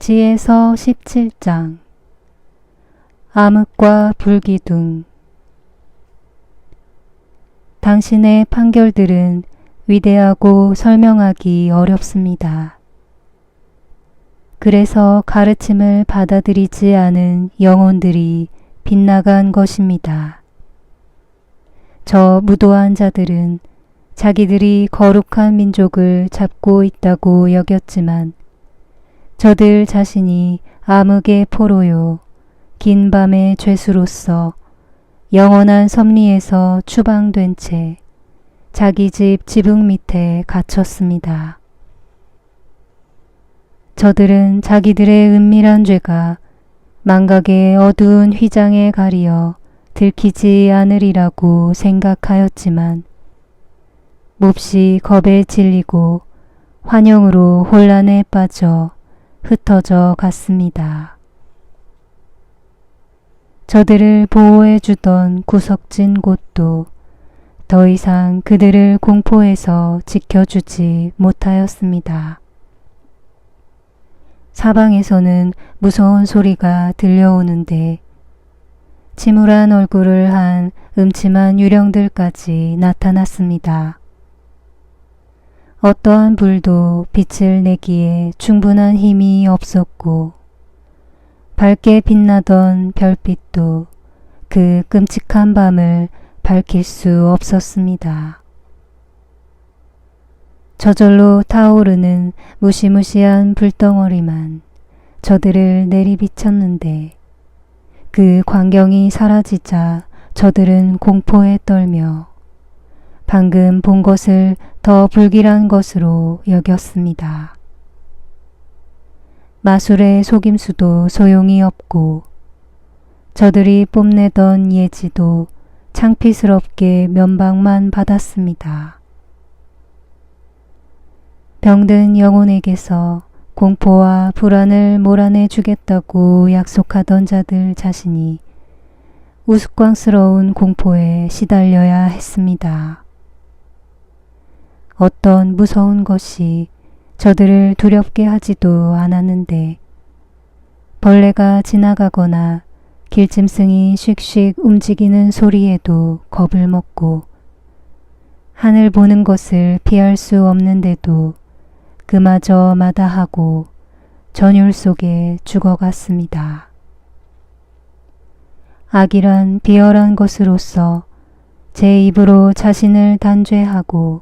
지혜서 17장 암흑과 불기둥. 당신의 판결들은 위대하고 설명하기 어렵습니다. 그래서 가르침을 받아들이지 않은 영혼들이 빗나간 것입니다. 저 무도한 자들은 자기들이 거룩한 민족을 잡고 있다고 여겼지만 저들 자신이 암흑의 포로요 긴 밤의 죄수로서 영원한 섭리에서 추방된 채 자기 집 지붕 밑에 갇혔습니다. 저들은 자기들의 은밀한 죄가 망각의 어두운 휘장에 가리어 들키지 않으리라고 생각하였지만 몹시 겁에 질리고 환영으로 혼란에 빠져 흩어져 갔습니다. 저들을 보호해 주던 구석진 곳도 더 이상 그들을 공포에서 지켜주지 못하였습니다. 사방에서는 무서운 소리가 들려오는데 침울한 얼굴을 한 음침한 유령들까지 나타났습니다. 어떠한 불도 빛을 내기에 충분한 힘이 없었고 밝게 빛나던 별빛도 그 끔찍한 밤을 밝힐 수 없었습니다. 저절로 타오르는 무시무시한 불덩어리만 저들을 내리비쳤는데 그 광경이 사라지자 저들은 공포에 떨며 방금 본 것을 더 불길한 것으로 여겼습니다. 마술의 속임수도 소용이 없고 저들이 뽐내던 예지도 창피스럽게 면박만 받았습니다. 병든 영혼에게서 공포와 불안을 몰아내 주겠다고 약속하던 자들 자신이 우스꽝스러운 공포에 시달려야 했습니다. 어떤 무서운 것이 저들을 두렵게 하지도 않았는데 벌레가 지나가거나 길짐승이 씩씩 움직이는 소리에도 겁을 먹고 하늘 보는 것을 피할 수 없는데도 그마저 마다하고 전율 속에 죽어갔습니다. 악이란 비열한 것으로서 제 입으로 자신을 단죄하고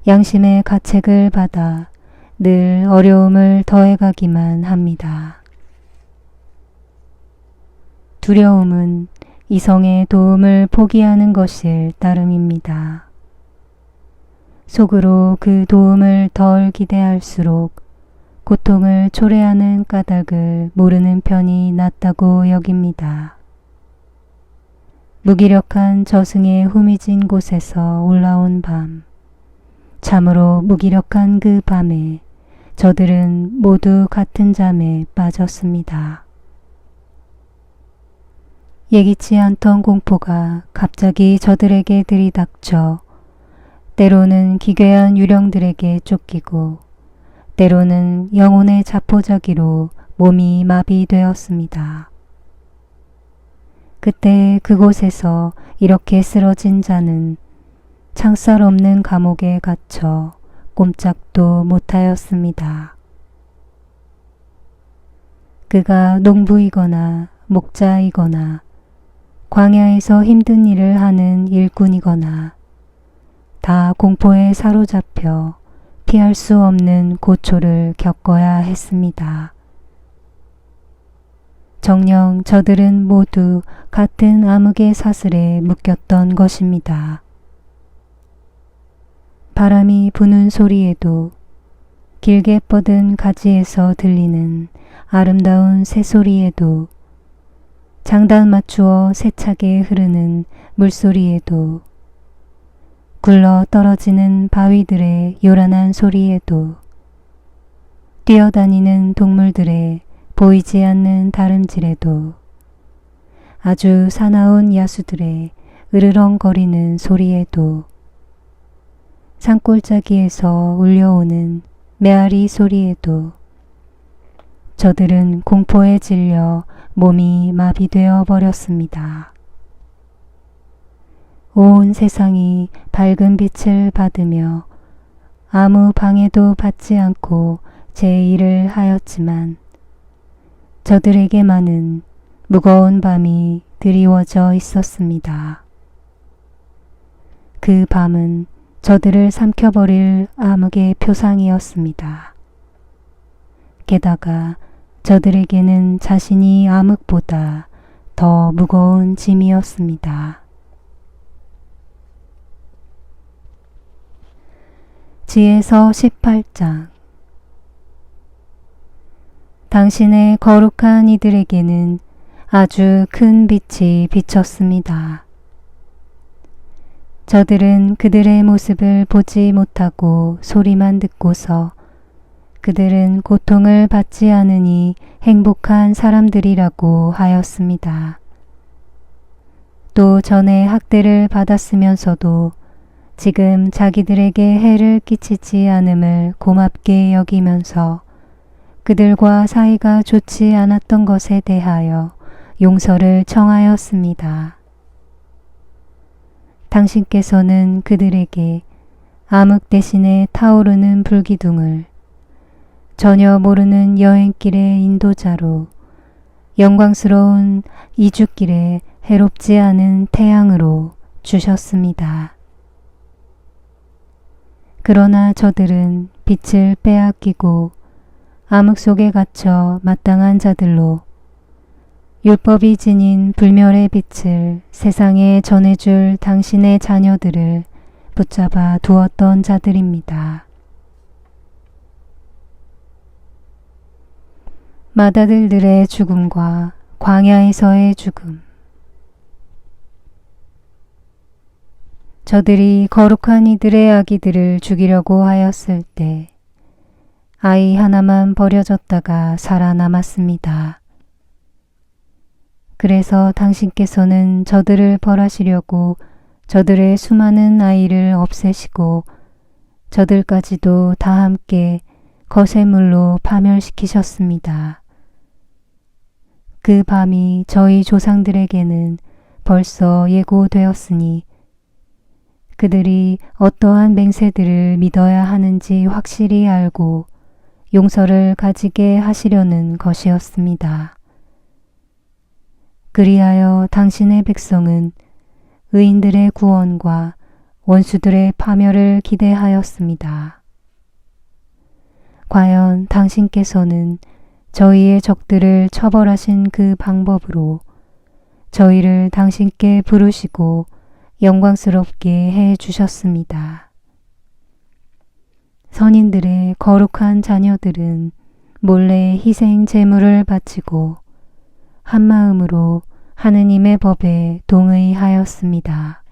양심의 가책을 받아 늘 어려움을 더해가기만 합니다. 두려움은 이성의 도움을 포기하는 것일 따름입니다. 속으로 그 도움을 덜 기대할수록 고통을 초래하는 까닭을 모르는 편이 낫다고 여깁니다. 무기력한 저승의 후미진 곳에서 올라온 밤, 참으로 무기력한 그 밤에 저들은 모두 같은 잠에 빠졌습니다. 예기치 않던 공포가 갑자기 저들에게 들이닥쳐 때로는 기괴한 유령들에게 쫓기고 때로는 영혼의 자포자기로 몸이 마비되었습니다. 그때 그곳에서 이렇게 쓰러진 자는 창살 없는 감옥에 갇혀 꼼짝도 못하였습니다. 그가 농부이거나 목자이거나 광야에서 힘든 일을 하는 일꾼이거나 다 공포에 사로잡혀 피할 수 없는 고초를 겪어야 했습니다. 정녕 저들은 모두 같은 암흑의 사슬에 묶였던 것입니다. 바람이 부는 소리에도 길게 뻗은 가지에서 들리는 아름다운 새소리에도 장단 맞추어 세차게 흐르는 물소리에도 굴러 떨어지는 바위들의 요란한 소리에도 뛰어다니는 동물들의 보이지 않는 다름질에도 아주 사나운 야수들의 으르렁거리는 소리에도 산골짜기에서 울려오는 메아리 소리에도 저들은 공포에 질려 몸이 마비되어 버렸습니다. 온 세상이 밝은 빛을 받으며 아무 방해도 받지 않고 제 일을 하였지만 저들에게만은 무거운 밤이 드리워져 있었습니다. 그 밤은 저들을 삼켜버릴 암흑의 표상이었습니다. 게다가 저들에게는 자신이 암흑보다 더 무거운 짐이었습니다. 지혜서 18장. 당신의 거룩한 이들에게는 아주 큰 빛이 비쳤습니다. 저들은 그들의 모습을 보지 못하고 소리만 듣고서 그들은 고통을 받지 않으니 행복한 사람들이라고 하였습니다. 또 전에 학대를 받았으면서도 지금 자기들에게 해를 끼치지 않음을 고맙게 여기면서 그들과 사이가 좋지 않았던 것에 대하여 용서를 청하였습니다. 당신께서는 그들에게 암흑 대신에 타오르는 불기둥을, 전혀 모르는 여행길의 인도자로, 영광스러운 이주길에 해롭지 않은 태양으로 주셨습니다. 그러나 저들은 빛을 빼앗기고 암흑 속에 갇혀 마땅한 자들로 율법이 지닌 불멸의 빛을 세상에 전해줄 당신의 자녀들을 붙잡아 두었던 자들입니다. 맏아들들의 죽음과 광야에서의 죽음. 저들이 거룩한 이들의 아기들을 죽이려고 하였을 때 아이 하나만 버려졌다가 살아남았습니다. 그래서 당신께서는 저들을 벌하시려고 저들의 수많은 아이를 없애시고 저들까지도 다 함께 거세물로 파멸시키셨습니다. 그 밤이 저희 조상들에게는 벌써 예고되었으니 그들이 어떠한 맹세들을 믿어야 하는지 확실히 알고 용서를 가지게 하시려는 것이었습니다. 그리하여 당신의 백성은 의인들의 구원과 원수들의 파멸을 기대하였습니다. 과연 당신께서는 저희의 적들을 처벌하신 그 방법으로 저희를 당신께 부르시고 영광스럽게 해 주셨습니다. 선인들의 거룩한 자녀들은 몰래 희생 제물을 바치고 한마음으로 하느님의 법에 동의하였습니다.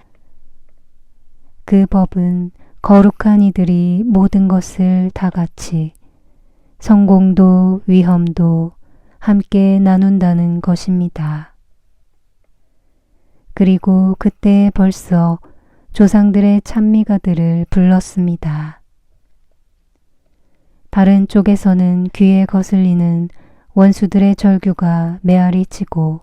그 법은 거룩한 이들이 모든 것을 다 같이 성공도 위험도 함께 나눈다는 것입니다. 그리고 그때 벌써 조상들의 찬미가들을 불렀습니다. 다른 쪽에서는 귀에 거슬리는 원수들의 절규가 메아리 치고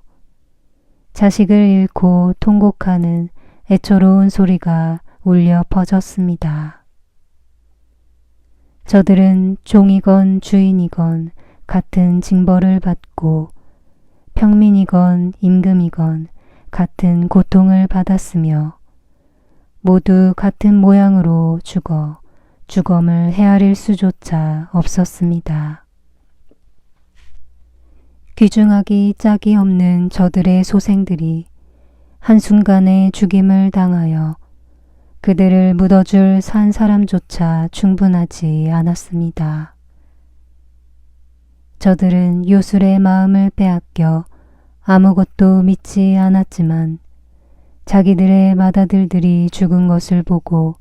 자식을 잃고 통곡하는 애처로운 소리가 울려 퍼졌습니다. 저들은 종이건 주인이건 같은 징벌을 받고 평민이건 임금이건 같은 고통을 받았으며 모두 같은 모양으로 죽어 주검을 헤아릴 수조차 없었습니다. 귀중하기 짝이 없는 저들의 소생들이 한순간에 죽임을 당하여 그들을 묻어줄 산 사람조차 충분하지 않았습니다. 저들은 요술의 마음을 빼앗겨 아무것도 믿지 않았지만 자기들의 맏아들들이 죽은 것을 보고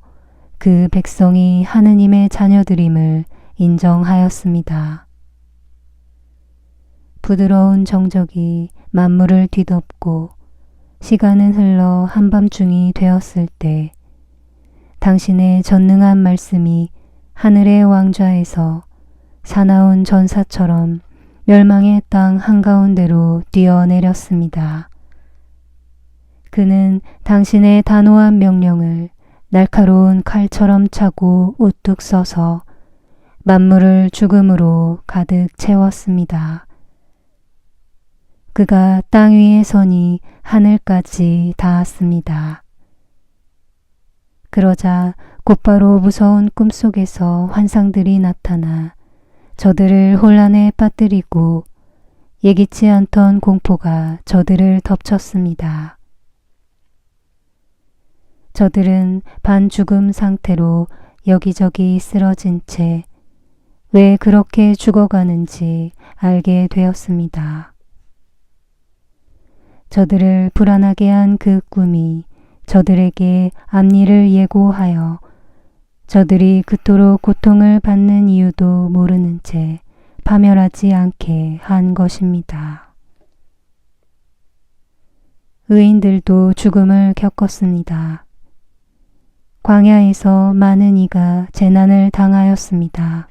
그 백성이 하느님의 자녀들임을 인정하였습니다. 부드러운 정적이 만물을 뒤덮고 시간은 흘러 한밤중이 되었을 때 당신의 전능한 말씀이 하늘의 왕좌에서 사나운 전사처럼 멸망의 땅 한가운데로 뛰어내렸습니다. 그는 당신의 단호한 명령을 날카로운 칼처럼 차고 우뚝 서서 만물을 죽음으로 가득 채웠습니다. 그가 땅 위에 서니 하늘까지 닿았습니다. 그러자 곧바로 무서운 꿈속에서 환상들이 나타나 저들을 혼란에 빠뜨리고 예기치 않던 공포가 저들을 덮쳤습니다. 저들은 반죽음 상태로 여기저기 쓰러진 채 왜 그렇게 죽어가는지 알게 되었습니다. 저들을 불안하게 한 그 꿈이 저들에게 앞일을 예고하여 저들이 그토록 고통을 받는 이유도 모르는 채 파멸하지 않게 한 것입니다. 의인들도 죽음을 겪었습니다. 광야에서 많은 이가 재난을 당하였습니다.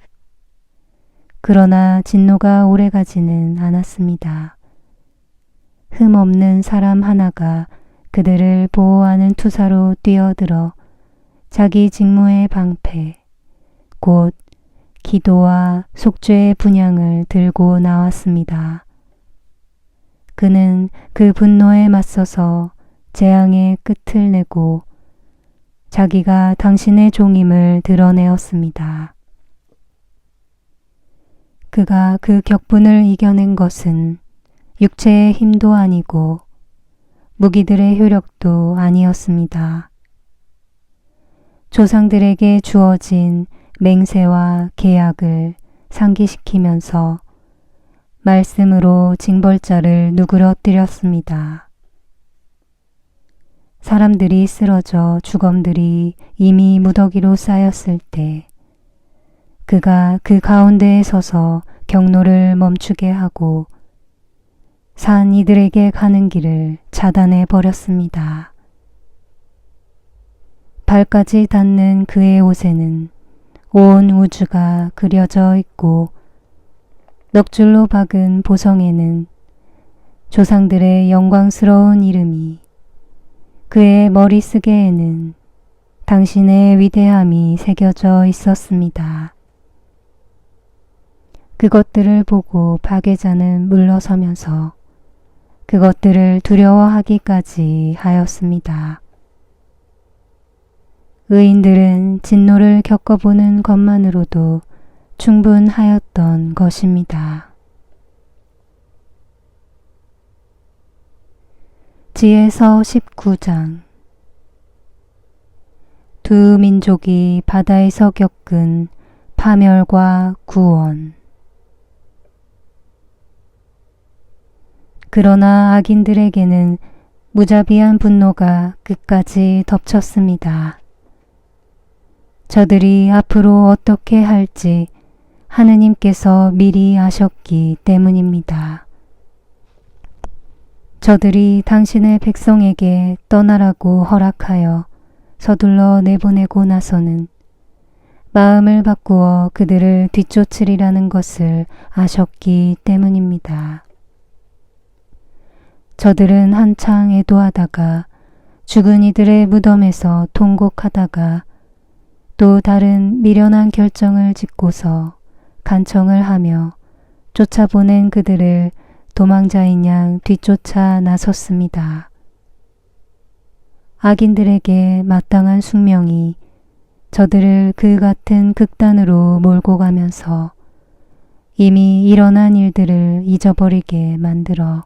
그러나 진노가 오래가지는 않았습니다. 흠없는 사람 하나가 그들을 보호하는 투사로 뛰어들어 자기 직무의 방패, 곧 기도와 속죄의 분향을 들고 나왔습니다. 그는 그 분노에 맞서서 재앙의 끝을 내고 자기가 당신의 종임을 드러내었습니다. 그가 그 격분을 이겨낸 것은 육체의 힘도 아니고 무기들의 효력도 아니었습니다. 조상들에게 주어진 맹세와 계약을 상기시키면서 말씀으로 징벌자를 누그러뜨렸습니다. 사람들이 쓰러져 주검들이 이미 무더기로 쌓였을 때 그가 그 가운데에 서서 경로를 멈추게 하고 산 이들에게 가는 길을 차단해 버렸습니다. 발까지 닿는 그의 옷에는 온 우주가 그려져 있고 넉줄로 박은 보성에는 조상들의 영광스러운 이름이, 그의 머리쓰개에는 당신의 위대함이 새겨져 있었습니다. 그것들을 보고 파괴자는 물러서면서 그것들을 두려워하기까지 하였습니다. 의인들은 진노를 겪어보는 것만으로도 충분하였던 것입니다. 지혜서 19장. 두 민족이 바다에서 겪은 파멸과 구원. 그러나 악인들에게는 무자비한 분노가 끝까지 덮쳤습니다. 저들이 앞으로 어떻게 할지 하느님께서 미리 아셨기 때문입니다. 저들이 당신의 백성에게 떠나라고 허락하여 서둘러 내보내고 나서는 마음을 바꾸어 그들을 뒤쫓으리라는 것을 아셨기 때문입니다. 저들은 한창 애도하다가 죽은 이들의 무덤에서 통곡하다가 또 다른 미련한 결정을 짓고서 간청을 하며 쫓아보낸 그들을 도망자인 양 뒤쫓아 나섰습니다. 악인들에게 마땅한 숙명이 저들을 그 같은 극단으로 몰고 가면서 이미 일어난 일들을 잊어버리게 만들어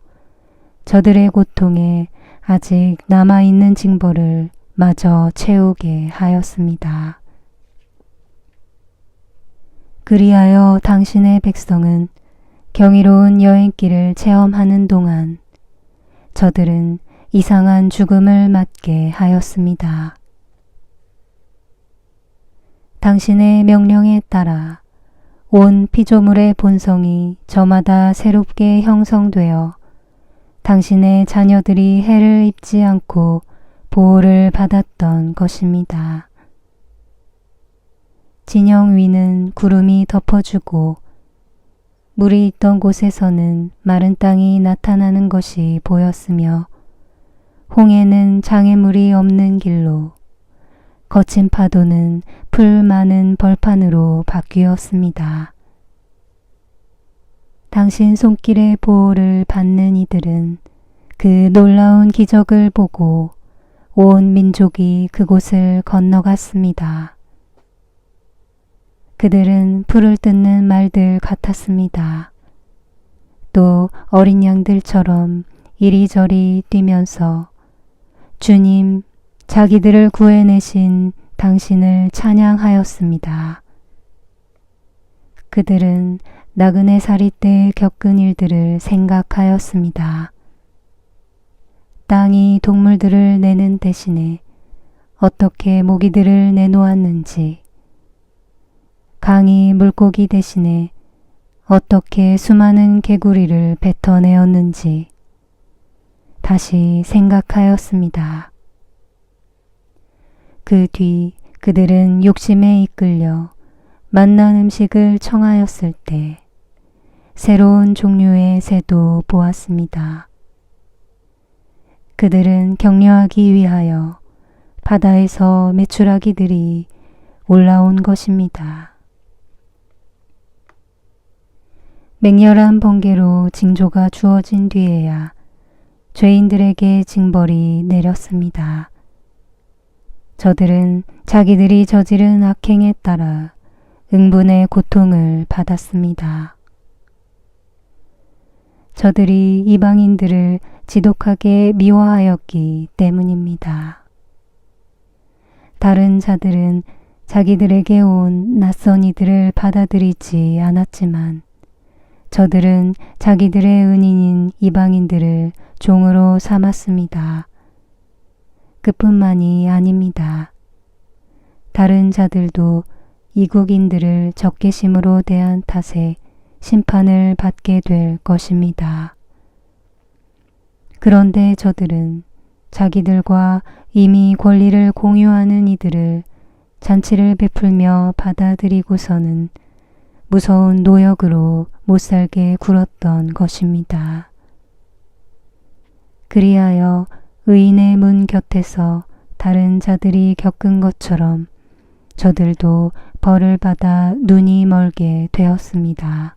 저들의 고통에 아직 남아있는 징벌을 마저 채우게 하였습니다. 그리하여 당신의 백성은 경이로운 여행길을 체험하는 동안 저들은 이상한 죽음을 맞게 하였습니다. 당신의 명령에 따라 온 피조물의 본성이 저마다 새롭게 형성되어 당신의 자녀들이 해를 입지 않고 보호를 받았던 것입니다. 진영 위는 구름이 덮어주고 물이 있던 곳에서는 마른 땅이 나타나는 것이 보였으며 홍해는 장애물이 없는 길로 거친 파도는 풀 많은 벌판으로 바뀌었습니다. 당신 손길의 보호를 받는 이들은 그 놀라운 기적을 보고 온 민족이 그곳을 건너갔습니다. 그들은 풀을 뜯는 말들 같았습니다. 또 어린 양들처럼 이리저리 뛰면서 주님, 자기들을 구해내신 당신을 찬양하였습니다. 그들은 나그네 살이 때 겪은 일들을 생각하였습니다. 땅이 동물들을 내는 대신에 어떻게 모기들을 내놓았는지, 강이 물고기 대신에 어떻게 수많은 개구리를 뱉어내었는지 다시 생각하였습니다. 그 뒤 그들은 욕심에 이끌려 맛난 음식을 청하였을 때 새로운 종류의 새도 보았습니다. 그들은 격려하기 위하여 바다에서 메추라기들이 올라온 것입니다. 맹렬한 번개로 징조가 주어진 뒤에야 죄인들에게 징벌이 내렸습니다. 저들은 자기들이 저지른 악행에 따라 응분의 고통을 받았습니다. 저들이 이방인들을 지독하게 미워하였기 때문입니다. 다른 자들은 자기들에게 온 낯선 이들을 받아들이지 않았지만 저들은 자기들의 은인인 이방인들을 종으로 삼았습니다. 그뿐만이 아닙니다. 다른 자들도 이국인들을 적개심으로 대한 탓에 심판을 받게 될 것입니다. 그런데 저들은 자기들과 이미 권리를 공유하는 이들을 잔치를 베풀며 받아들이고서는 무서운 노역으로 못살게 굴었던 것입니다. 그리하여 의인의 문 곁에서 다른 자들이 겪은 것처럼 저들도 벌을 받아 눈이 멀게 되었습니다.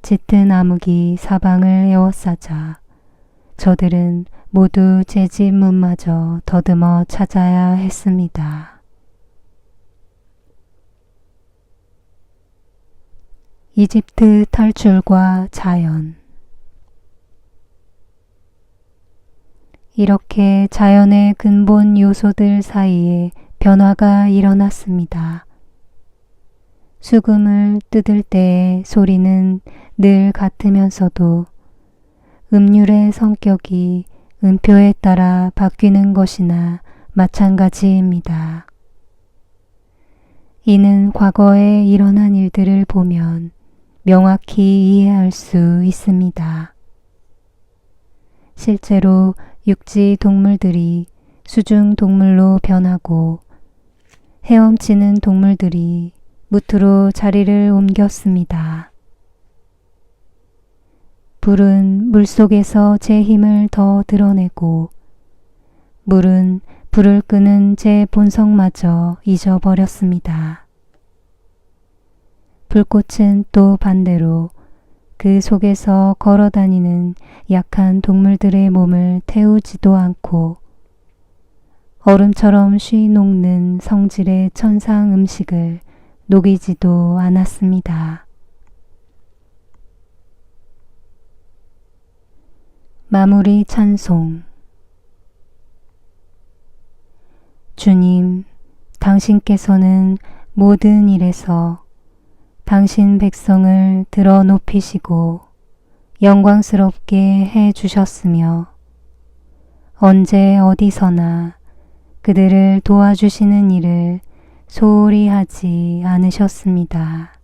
짙은 암흑이 사방을 에워싸자 저들은 모두 제 집 문마저 더듬어 찾아야 했습니다. 이집트 탈출과 자연. 이렇게 자연의 근본 요소들 사이에 변화가 일어났습니다. 수금을 뜯을 때의 소리는 늘 같으면서도 음률의 성격이 음표에 따라 바뀌는 것이나 마찬가지입니다. 이는 과거에 일어난 일들을 보면 명확히 이해할 수 있습니다. 실제로 육지 동물들이 수중 동물로 변하고 헤엄치는 동물들이 무트로 자리를 옮겼습니다. 불은 물속에서 제 힘을 더 드러내고 물은 불을 끄는 제 본성마저 잊어버렸습니다. 불꽃은 또 반대로 그 속에서 걸어다니는 약한 동물들의 몸을 태우지도 않고 얼음처럼 쉬 녹는 성질의 천상 음식을 녹이지도 않았습니다. 마무리 찬송. 주님, 당신께서는 모든 일에서 당신 백성을 들어 높이시고 영광스럽게 해 주셨으며 언제 어디서나 그들을 도와주시는 일을 소홀히 하지 않으셨습니다.